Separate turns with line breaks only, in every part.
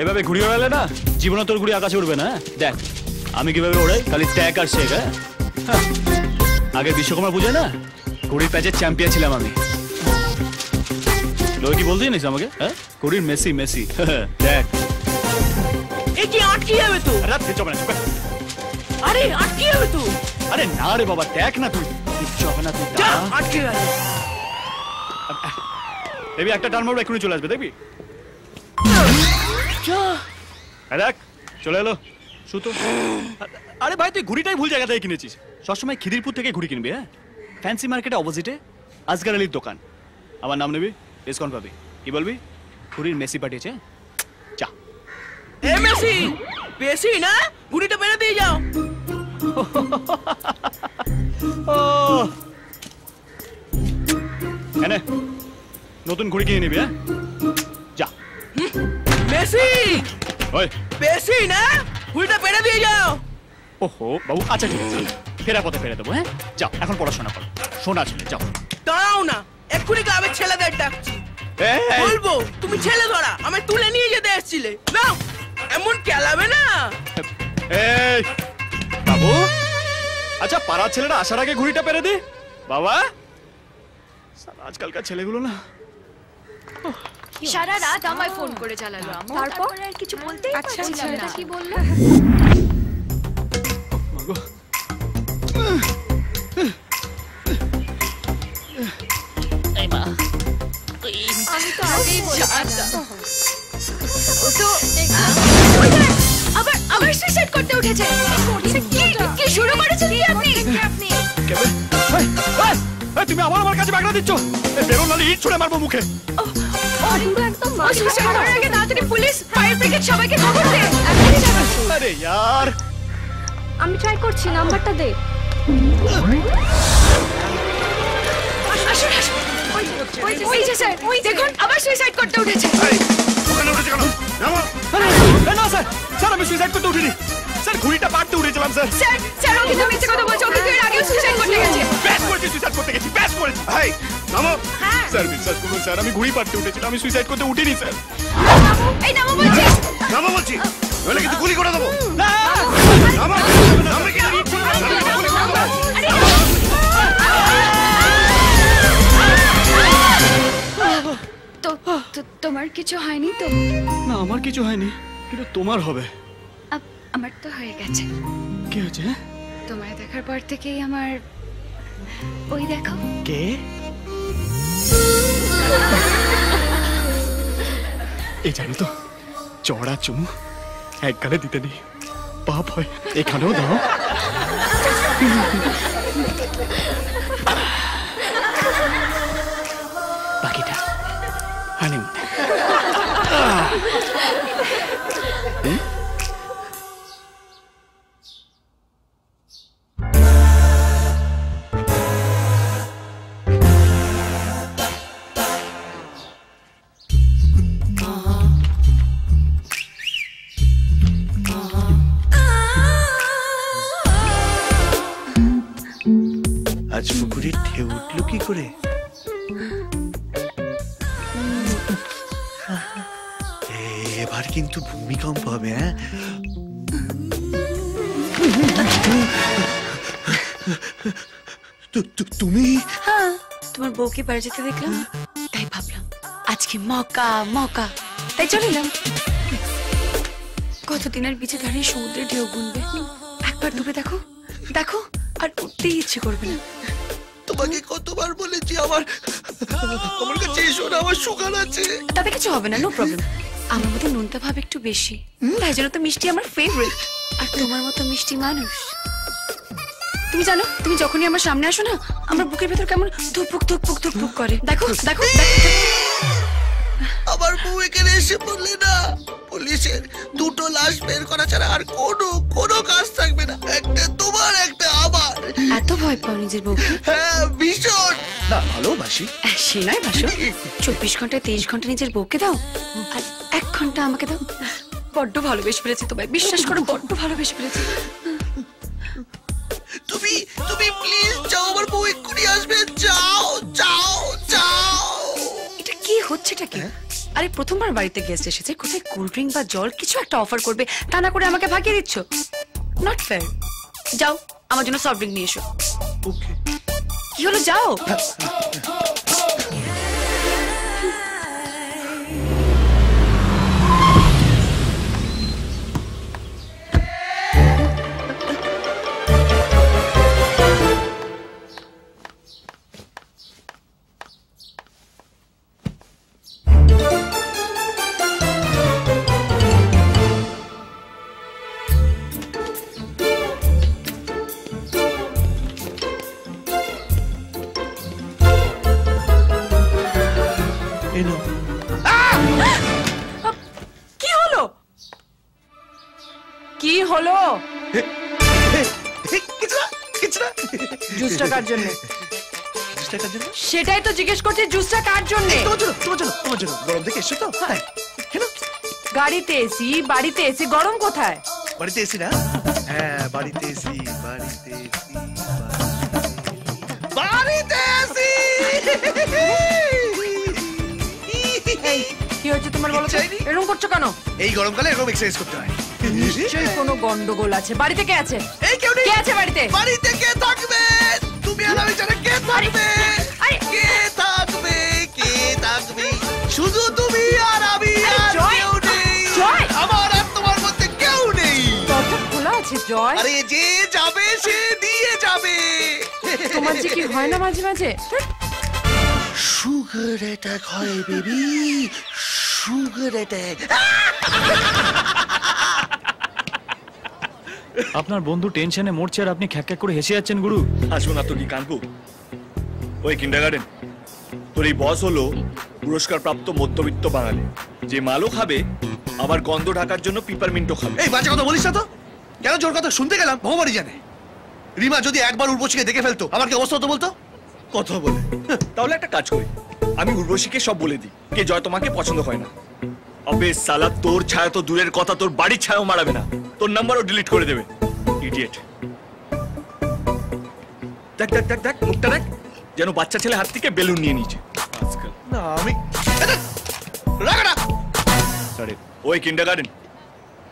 এভাবে ঘুড়ি ওড়ালে না জীবনে তোর ঘুড়ি আকাশে উঠবে না। দেখ আমি কিভাবে ওড়াই, খালি ট্যাক আর শেখ। হ্যাঁ আগে বিশ্বকর্মা পুজোয় না ঘুড়ির প্যাচের চ্যাম্পিয়ন ছিলাম আমি। লোক কি বলতে জানিস আমাকে? হ্যাঁ ঘুড়ির মেসি মেসি। দেখ
এ কি আটকে যাবে তো? আরে আটকে যাবে তো।
আরে না রে বাবা, দেখ না তুই কিচ্ছু হবে না, তুই
আটকে গেল।
দেখবি একটা টার্ন মারবো এক্ষুনি চলে আসবে, দেখবি? দেখ চলে এলো সুতো। আরে ভাই তুই ঘুড়িটাই ভুল জায়গা থেকে কিনেছিস। সবসময় খিদিরপুর থেকে ঘুড়ি কিনবি। হ্যাঁ ফ্যান্সি মার্কেটে অপোজিটে আজকার আলীর দোকান। আমার নাম নেবি, ডিসকাউন্ট পাবি। কি বলবি? ঘুড়ির মেসি পাঠিয়েছে, যা।
এ মেসি, মেসি না ঘুড়িটা মেরে দিয়ে যাও।
এনে নতুন ঘুড়ি কিনে নিবি। হ্যাঁ যা।
মেসি,
ওই
মেসি না ঘুড়িটা মেরে দিয়ে যাও।
ওহো বাবু, আচ্ছা ঠিক আছে, ফেরা পথে ফেরে দেবো। হ্যাঁ যাও, এখন পড়াশোনা করো। শোনা ছেলে যাও।
দাঁড়াও না, এক্ষুনি গ্রামের ছেলেদের ডাকছি। বলবো তুমি ছেলে ধরা আমি তুলে নিয়ে যেতে এসেছিলে। না এমন কেলাবে না।
এই বাবু, আচ্ছা পাড়ার ছেলেরা আসার আগে ঘুড়িটা পেরে দে বাবা। আজকালকার ছেলেগুলো না
সারা রাত আমায় ফোন করে চালালো, তারপর আর কিছু বলতেই পারছিলাম না। কি বললো?
মাগো এই মা,
আমি তো আগেই বলেছিলাম। তো আবার সুইসাইড করতে উঠেছে। কি শুরু করেছেন কি আপনি?
তুমি আমার কাছে বাগড়া দিচ্ছ? বেরোন নালে ইট ছুঁড়ে মারবো মুখে।
তাড়াতাড়ি পুলিশ, ফায়ার ব্রিগেড সবাইকে খবর দে।
আরে यार,
আমি ট্রাই করছি, নাম্বারটা দে। ওই যে স্যার, দেখুন আবার সুইসাইড করতে উঠেছে।
ওখানে উঠেছে কেন? না স্যার, স্যার আমি সুইসাইড করতে উঠিনি স্যার, ঘুড়িটা পাড়তে উঠেছিলাম স্যার।
স্যার ও কিন্তু মিথ্যে কথা বলছে, ওকে এর আগেও সুইসাইড করতে গেছে।
ব্যাস করেছি, সুইসাইড করতে গেছি, ব্যাস করেছি। হাই নামো। স্যার বিশ্বাস করুন স্যার, আমি ঘুড়ি পাড়তে উঠেছিলাম, আমি সুইসাইড করতে উঠিনি স্যার।
এই নামো বলছি,
নামো বলছি, নইলে কিন্তু গুলি করে দেবো। না নামো, নামো কি গুলি করে দেবো।
তো তোমার কিছু হয়নি তো?
না আমার কিছু হয়নি, কিন্তু তোমার হবে।
আমার তো হয়ে গেছে।
কি হয়েছে?
তোমায় দেখার পর থেকেই আমার ওই দেখো।
কে? এই জানো তো, চড়া চুমু এক গালে দিতে নেই, পাপ হয়। এখানেও দাও। বাকিটা হানিমুন।
আজ পুকুরে ঢেউ উঠলো কি করে? এবার কিন্তু ভূমিকম্প হবে। হ্যাঁ তুমি?
হ্যাঁ, তোমার বউকে বাড়ি যেতে দেখলাম, তাই ভাবলাম আজকে মৌকা মৌকা, তাই চলে এলাম। কতদিন আর বিচে দাঁড়িয়ে সমুদ্রের ঢেউ গুনবে? একবার ডুবে দেখো, দেখো আর উঠতেই ইচ্ছে করবে না।
তোমাকে কতবার বলেছি আমার কাছে এসো না, আমার সুগার আছে।
তাতে কিছু হবে না, নো প্রবলেম। আমার মতো নোনতা ভাব একটু বেশি, তাই জন্য তো মিষ্টি আমার ফেভারিট। আর তোমার মতো মিষ্টি মানুষ। তুমি জানো, তুমি যখনই আমার সামনে আসো না, আমার বুকের ভেতর কেমন ধুকপুক ধুকপুক ধুকপুক করে। দেখো দেখো,
আমার বউ এখানে এসে বললে না, পুলিশের দুটো লাশ বের করা ছাড়া আর কোনো কাজ থাকবে না। একটা তোমার, একটা আমার।
এত ভয় পাও নিজের বউকে?
হ্যাঁ ভীষণ। না ভালোবাসি।
সে নয় বাসো, 24 ঘন্টায় 23 ঘন্টা নিজের বউকে দাও, আর 1 ঘন্টা আমাকে দাও। বড্ড ভালোবেসে ফেলেছি তোমায়, বিশ্বাস করো, বড্ড ভালোবেসে ফেলেছি।
তুমি প্লিজ যাও, আমার বউ এক্ষুনি আসবে। যাও যাও যাও।
এটা কি হচ্ছেটা কি? আরে প্রথমবার বাড়িতে গেস্ট এসেছে, কোথায় কোল্ড ড্রিঙ্ক বা জল কিছু একটা অফার করবে, তা না করে আমাকে ভাগিয়ে দিচ্ছ। Not fair. যাও আমার জন্য সফট ড্রিঙ্ক নিয়ে এসো।
ওকে।
কি হলো, যাও।
কি হলো?
জুসটা কার জন্য?
সেটাই তো জিজ্ঞেস করছি, জুসটা কার জন্য?
তোমার জন্য গরম দেখে এসছো তো?
গাড়িতে এসি, বাড়িতে এসি, গরম কোথায়?
বাড়িতে এসি না? হ্যাঁ বাড়িতে এসি, বাড়িতে এসি।
কি হয়েছে তোমার, বলো তো? এরকম করছো কেন?
এই গরমকালে এরকম এক্সারসাইজ করতে হয়।
নিশ্চয়ই কোনো গন্ডগোল আছে। বাড়িতে কে আছে?
এই কেউ নেই।
কে আছে বাড়িতে?
বাড়িতে কে থাকবে? তুমি আর আমি ছাড়া কে থাকবে? কে থাকবে? কে থাকবে? শুধু তুমি আর আমি, আর কেউ নেই। আমার আর তোমার মধ্যে কেউ নেই।
দরজা খোলা আছে জয়।
আরে যে যাবে সে দিয়ে যাবে।
তোমার যে কি হয় না মাঝে মাঝে?
সুগার অ্যাটাক হয় বেবি, সুগার অ্যাটাক।
আপনার বন্ধু টেনশনে মরছে আর আপনি খ্যাক করে হেসে যাচ্ছেন গুরু।
আসবো না তো কি কানবো? ওই কিন্ডারগার্টেন, তোর এই বস হলো পুরস্কার প্রাপ্ত মধ্যবিত্ত বাঙালি, যে মালও খাবে আবার গন্ধ ঢাকার জন্য পিপারমিন্টও খাবে।
এই বাজে কথা বলিস না তো। কেন জোর কথা শুনতে গেলাম ভগবানই জানে। রিমা যদি একবার উর্বশীকে দেখে ফেলতো আমার কি অবস্থা হতো বলতো?
কথা বলে তাহলে একটা কাজ করি, আমি উর্বশীকে সব বলে দিই কে জয় তোমাকে পছন্দ হয় না। আবে সালা, তোর ছায়া তো দূরের কথা, তোর বাড়ির ছায়াও মারাবে না, তোর নাম্বারও ডিলিট করে দেবে। ইডিয়েট। দেখ দেখ দেখ দেখ, মুখটা দেখ, যেন বাচ্চা ছেলে হাত থেকে বেলুন নিয়ে নিয়েছে আজকাল।
না আমি রাখা না।
আরে ওই কিন্ডারগার্টেন,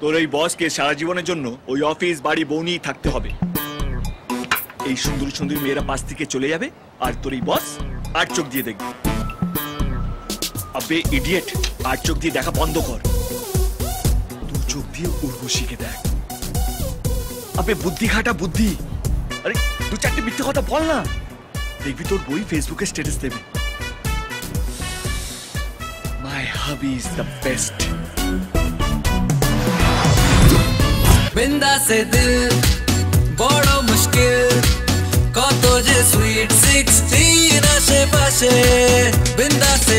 তোর এই বসকে সারা জীবনের জন্য ওই অফিস বাড়ি বউ নিয়েই থাকতে হবে। এই সুন্দর সুন্দর মেয়েরা পাশ থেকে চলে যাবে আর তোর এই বস আর চোখ দিয়ে দেখবে। আবে ইডিয়েট, আর চোখ দিয়ে দেখা বন্ধ কর, দু চোখ দিয়ে উর্বশীকে দেখ। আবে বুদ্ধি খাটা বুদ্ধি। আরে দু চারটে মিথ্যে কথা বল না, দেখবি তোর বই ফেসবুকে স্ট্যাটাস দেবে, মাই হাবি ইজ দ্য বেস্ট।
বিন্দা সে দিল বড় মুশকিল, কত যে সুইট 16 আশেপাশে। বিন্দা সে